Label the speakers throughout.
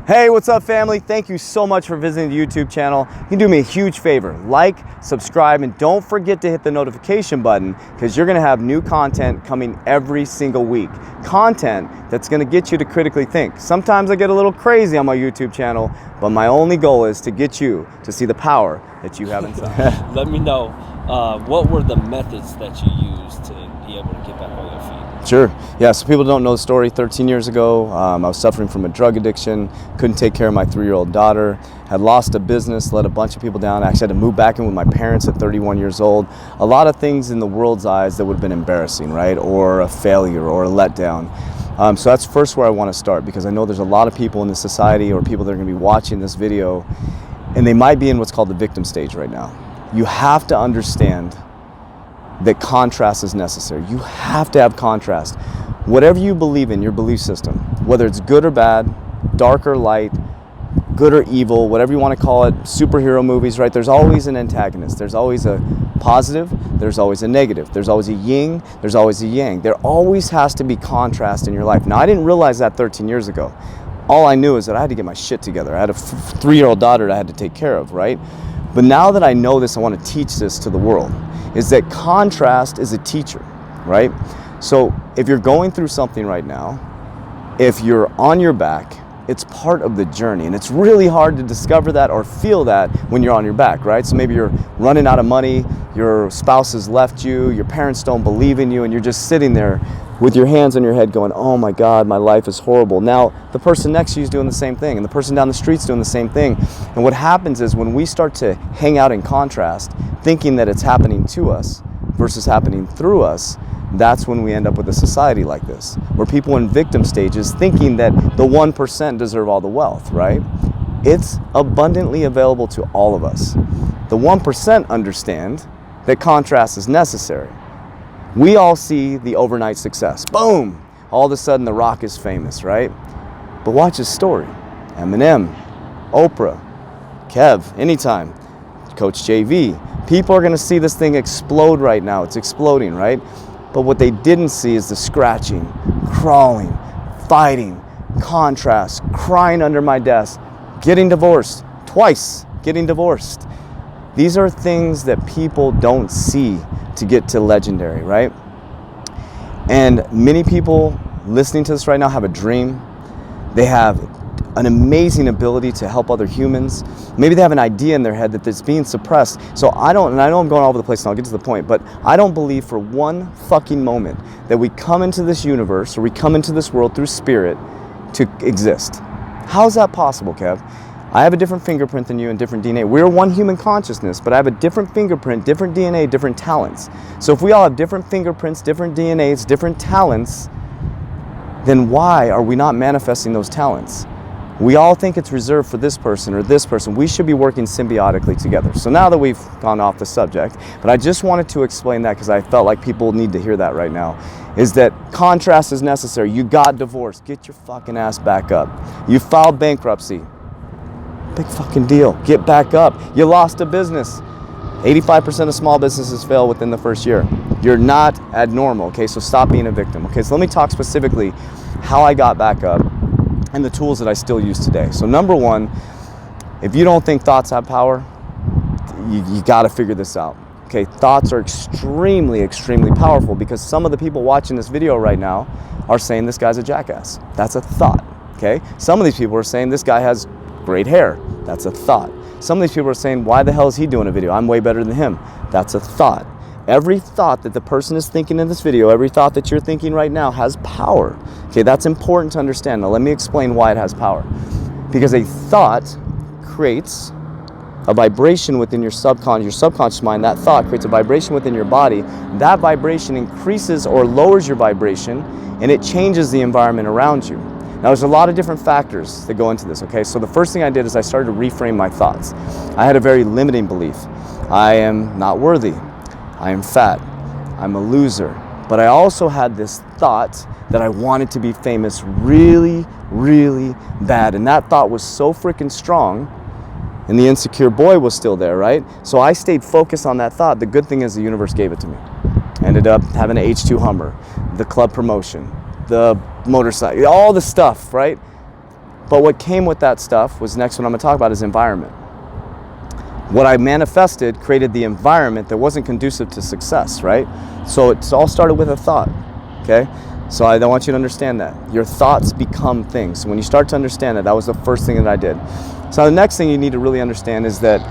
Speaker 1: Hey, what's up, family? Thank you so much for visiting the YouTube channel. You can do me a huge favor. Like, subscribe, and don't forget to hit the notification button because you're going to have new content coming every single week. Content that's going to get you to critically think. Sometimes I get a little crazy on my YouTube channel, but my only goal is to get you to see the power that you have inside.
Speaker 2: Let me know, what were the methods that you used to be able to get back on your feet?
Speaker 1: Sure. Yeah, so people don't know the story. 13 years ago, I was suffering from a drug addiction, couldn't take care of my 3-year-old daughter, had lost a business, let a bunch of people down. I actually had to move back in with my parents at 31 years old. A lot of things in the world's eyes that would have been embarrassing, right? Or a failure or a letdown. So that's first where I want to start, because I know there's a lot of people in this society or people that are going to be watching this video, and they might be in what's called the victim stage right now. You have to understand that contrast is necessary. You have to have contrast. Whatever you believe in, your belief system, whether it's good or bad, dark or light, good or evil, whatever you want to call it, superhero movies, right? There's always an antagonist. There's always a positive, there's always a negative. There's always a yin, there's always a yang. There always has to be contrast in your life. Now, I didn't realize that 13 years ago. All I knew is that I had to get my shit together. I had a 3-year-old daughter that I had to take care of, right? But now that I know this, I want to teach this to the world, is that contrast is a teacher, right? So if you're going through something right now, if you're on your back, it's part of the journey. And it's really hard to discover that or feel that when you're on your back, right? So maybe you're running out of money, your spouse has left you, your parents don't believe in you, and you're just sitting there with your hands on your head going, oh my God, my life is horrible. Now, the person next to you is doing the same thing, and the person down the street is doing the same thing. And what happens is when we start to hang out in contrast, thinking that it's happening to us versus happening through us, that's when we end up with a society like this, where people in victim stages thinking that the 1% deserve all the wealth, right? It's abundantly available to all of us. The 1% understand that contrast is necessary. We all see the overnight success. Boom! All of a sudden, The Rock is famous, right? But watch his story. Eminem, Oprah, Kev, anytime, Coach JV. People are going to see this thing explode right now. It's exploding, right? But what they didn't see is the scratching, crawling, fighting, contrast, crying under my desk, getting divorced, twice getting divorced. These are things that people don't see to get to legendary, right? And many people listening to this right now have a dream. They have an amazing ability to help other humans. Maybe they have an idea in their head that it's being suppressed. So I know I'm going all over the place and I'll get to the point, but I don't believe for one fucking moment that we come into this universe or we come into this world through spirit to exist. How's that possible, Kev? I have a different fingerprint than you and different DNA. We're one human consciousness, but I have a different fingerprint, different DNA, different talents. So if we all have different fingerprints, different DNAs, different talents, then why are we not manifesting those talents? We all think it's reserved for this person or this person. We should be working symbiotically together. So now that we've gone off the subject, but I just wanted to explain that because I felt like people need to hear that right now, is that contrast is necessary. You got divorced. Get your fucking ass back up. You filed bankruptcy. Big fucking deal. Get back up. You lost a business. 85% of small businesses fail within the first year. You're not abnormal, okay? So stop being a victim, okay? So let me talk specifically how I got back up and the tools that I still use today. So number one, if you don't think thoughts have power, you gotta figure this out, okay? Thoughts are extremely, extremely powerful because some of the people watching this video right now are saying this guy's a jackass. That's a thought, okay? Some of these people are saying this guy has great hair. That's a thought. Some of these people are saying, why the hell is he doing a video? I'm way better than him. That's a thought. Every thought that the person is thinking in this video, every thought that you're thinking right now has power. Okay, that's important to understand. Now let me explain why it has power. Because a thought creates a vibration within your subconscious mind. That thought creates a vibration within your body. That vibration increases or lowers your vibration, and it changes the environment around you. Now, there's a lot of different factors that go into this, okay? So the first thing I did is I started to reframe my thoughts. I had a very limiting belief. I am not worthy. I am fat. I'm a loser. But I also had this thought that I wanted to be famous really, really bad. And that thought was so freaking strong, and the insecure boy was still there, right? So I stayed focused on that thought. The good thing is the universe gave it to me. Ended up having an H2 Hummer, the club promotion, the motorcycle, all the stuff, right? But what came with that stuff was next one I'm gonna talk about is environment. What I manifested created the environment that wasn't conducive to success, right? So it's all started with a thought, okay? So I want you to understand that. Your thoughts become things. So when you start to understand that was the first thing that I did. So the next thing you need to really understand is that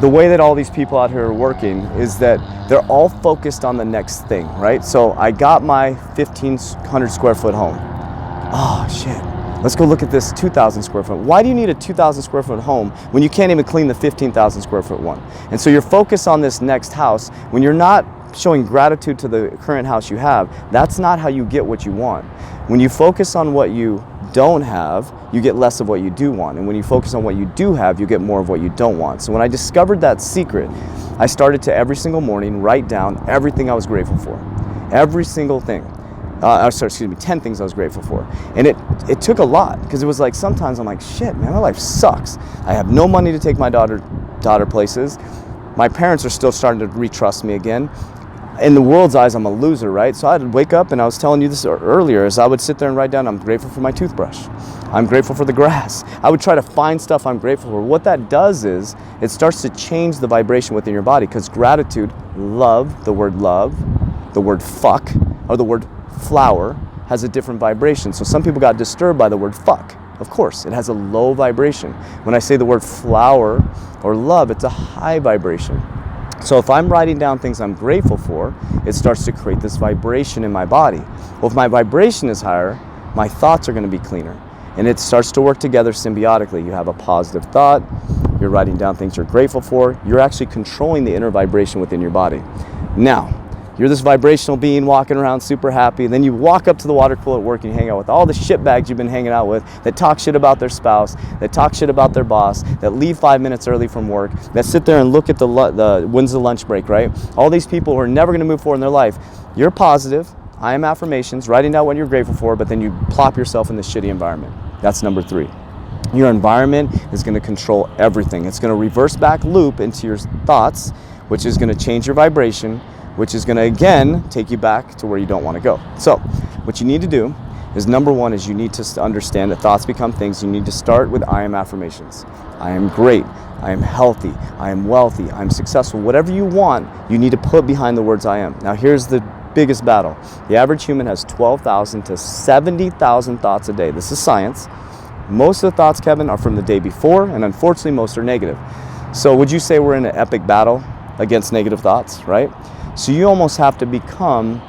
Speaker 1: the way that all these people out here are working is that they're all focused on the next thing, right? So I got my 1,500 square foot home. Oh shit, let's go look at this 2,000 square foot. Why do you need a 2,000 square foot home when you can't even clean the 15,000 square foot one? And so you're focused on this next house when you're not showing gratitude to the current house you have. That's not how you get what you want. When you focus on what you don't have, you get less of what you do want. And when you focus on what you do have, you get more of what you don't want. So when I discovered that secret, I started to every single morning write down everything I was grateful for. Every single thing. 10 things I was grateful for. And it took a lot, because it was like sometimes I'm like, shit, man, my life sucks. I have no money to take my daughter places. My parents are still starting to retrust me again. In the world's eyes, I'm a loser, right? So I'd wake up, and I was telling you this earlier, as I would sit there and write down, I'm grateful for my toothbrush. I'm grateful for the grass. I would try to find stuff I'm grateful for. What that does is it starts to change the vibration within your body, because gratitude, love, the word fuck, or the word flower has a different vibration. So some people got disturbed by the word fuck. Of course, it has a low vibration. When I say the word flower or love, it's a high vibration. So if I'm writing down things I'm grateful for, it starts to create this vibration in my body. Well, if my vibration is higher, my thoughts are going to be cleaner. And it starts to work together symbiotically. You have a positive thought, you're writing down things you're grateful for, you're actually controlling the inner vibration within your body. Now, you're this vibrational being walking around super happy, and then you walk up to the water cooler at work and you hang out with all the shitbags you've been hanging out with that talk shit about their spouse, that talk shit about their boss, that leave 5 minutes early from work, that sit there and look at when's the lunch break, right? All these people who are never gonna move forward in their life. You're positive, I am affirmations, writing down what you're grateful for, but then you plop yourself in this shitty environment. That's number 3. Your environment is gonna control everything. It's gonna reverse back loop into your thoughts, which is gonna change your vibration, which is going to again take you back to where you don't want to go. So what you need to do is, number 1 is you need to understand that thoughts become things. You need to start with I am affirmations. I am great, I am healthy, I am wealthy, I'm successful. Whatever you want, you need to put behind the words I am. Now here's the biggest battle. The average human has 12,000 to 70,000 thoughts a day. This is science. Most of the thoughts, Kevin, are from the day before, and unfortunately most are negative. So would you say we're in an epic battle against negative thoughts, right? So you almost have to become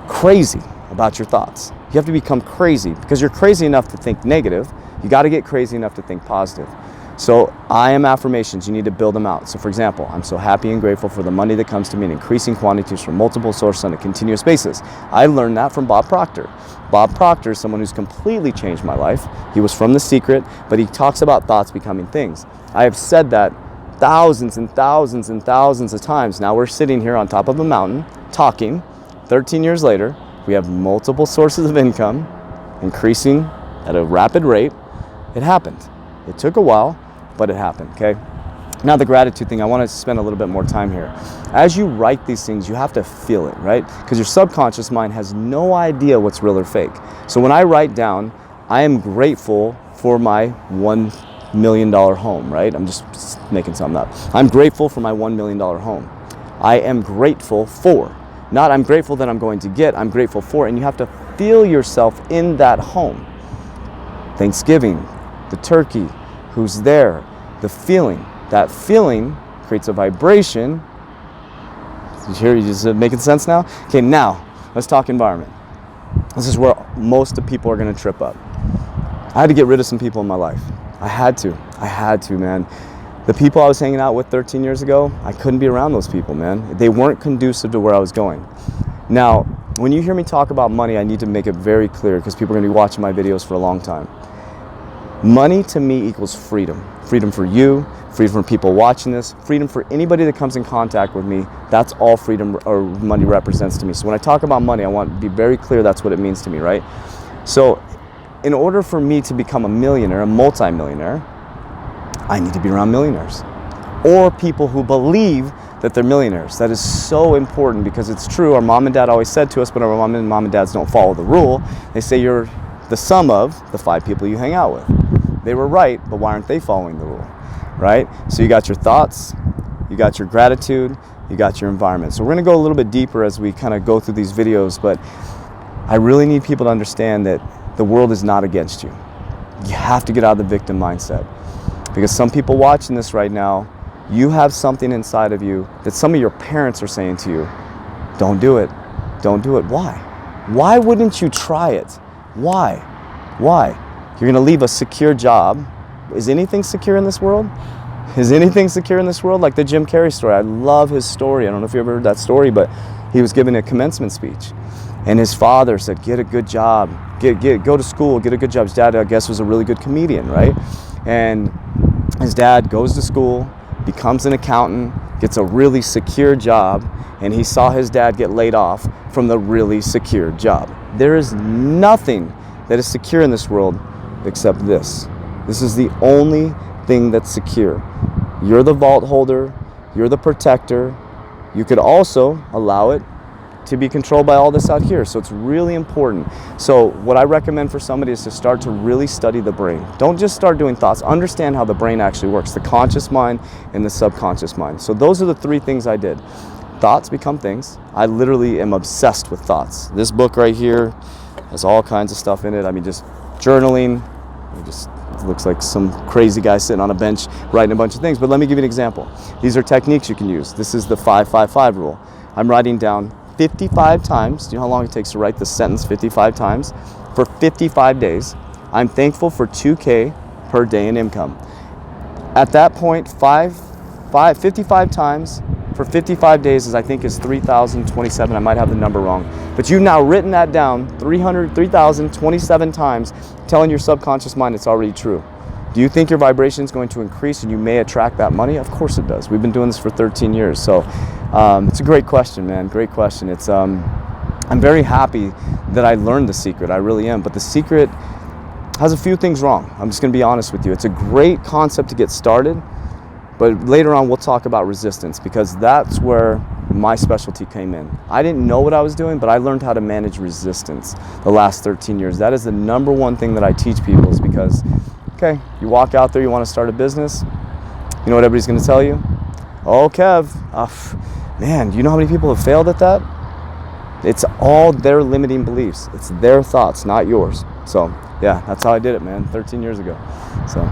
Speaker 1: crazy about your thoughts. You have to become crazy, because you're crazy enough to think negative. You got to get crazy enough to think positive. So I am affirmations, you need to build them out. So for example, I'm so happy and grateful for the money that comes to me in increasing quantities from multiple sources on a continuous basis. I learned that from Bob Proctor. Bob Proctor is someone who's completely changed my life. He was from The Secret, but he talks about thoughts becoming things. I have said that thousands and thousands and thousands of times. Now we're sitting here on top of a mountain talking. 13 years later, we have multiple sources of income increasing at a rapid rate. It happened. It took a while, but it happened, okay? Now the gratitude thing, I want to spend a little bit more time here. As you write these things, you have to feel it, right? Because your subconscious mind has no idea what's real or fake. So when I write down, I am grateful for my $1 million home, right? I'm just making something up. I'm grateful for my $1 million home. I am grateful for, not I'm grateful that I'm going to get, I'm grateful for, and you have to feel yourself in that home. Thanksgiving, the turkey, who's there, the feeling. That feeling creates a vibration. You just making sense now? Okay, now let's talk environment. This is where most of the people are going to trip up. I had to get rid of some people in my life. I had to, man. The people I was hanging out with 13 years ago, I couldn't be around those people, man. They weren't conducive to where I was going. Now, when you hear me talk about money, I need to make it very clear, because people are going to be watching my videos for a long time. Money to me equals freedom. Freedom for you, freedom for people watching this, freedom for anybody that comes in contact with me. That's all freedom or money represents to me. So when I talk about money, I want to be very clear that's what it means to me, right? So in order for me to become a millionaire, a multi-millionaire, I need to be around millionaires or people who believe that they're millionaires. That is so important, because it's true. Our mom and dad always said to us, but our mom and dads don't follow the rule. They say you're the sum of the 5 people you hang out with. They were right, but why aren't they following the rule, right? So you got your thoughts, you got your gratitude, you got your environment. So we're going to go a little bit deeper as we kind of go through these videos, but I really need people to understand that the world is not against you. You have to get out of the victim mindset, because some people watching this right now, you have something inside of you that some of your parents are saying to you, don't do it, don't do it. Why? Why wouldn't you try it? Why? Why? You're going to leave a secure job. Is anything secure in this world? Is anything secure in this world? Like the Jim Carrey story. I love his story. I don't know if you ever heard that story, but he was giving a commencement speech. And his father said, get a good job, go to school, get a good job. His dad, I guess, was a really good comedian, right? And his dad goes to school, becomes an accountant, gets a really secure job, and he saw his dad get laid off from the really secure job. There is nothing that is secure in this world except this. This is the only thing that's secure. You're the vault holder, you're the protector. You could also allow it to be controlled by all this out here. So it's really important. So what I recommend for somebody is to start to really study the brain. Don't just start doing thoughts. Understand how the brain actually works, the conscious mind and the subconscious mind. So those are the 3 things I did. Thoughts become things. I literally am obsessed with thoughts. This book right here has all kinds of stuff in it. I mean, just journaling. It looks like some crazy guy sitting on a bench writing a bunch of things. But let me give you an example. These are techniques you can use. This is the 5-5-5 rule. I'm writing down 55 times. Do you know how long it takes to write this sentence 55 times? For 55 days. I'm thankful for $2,000 per day in income. At that point, 55 times for 55 days is, I think, is 3,027. I might have the number wrong. But you've now written that down 3,027 times, telling your subconscious mind it's already true. Do you think your vibration is going to increase and you may attract that money? Of course it does. We've been doing this for 13 years. So it's a great question, man. Great question. It's I'm very happy that I learned the secret. I really am. But the secret has a few things wrong. I'm just going to be honest with you. It's a great concept to get started. But later on, we'll talk about resistance, because that's where my specialty came in. I didn't know what I was doing, but I learned how to manage resistance the last 13 years. That is the number one thing that I teach people, is because, okay, you walk out there, you want to start a business, you know what everybody's going to tell you? Oh, Kev, man, do you know how many people have failed at that? It's all their limiting beliefs. It's their thoughts, not yours. So, yeah, that's how I did it, man, 13 years ago. So.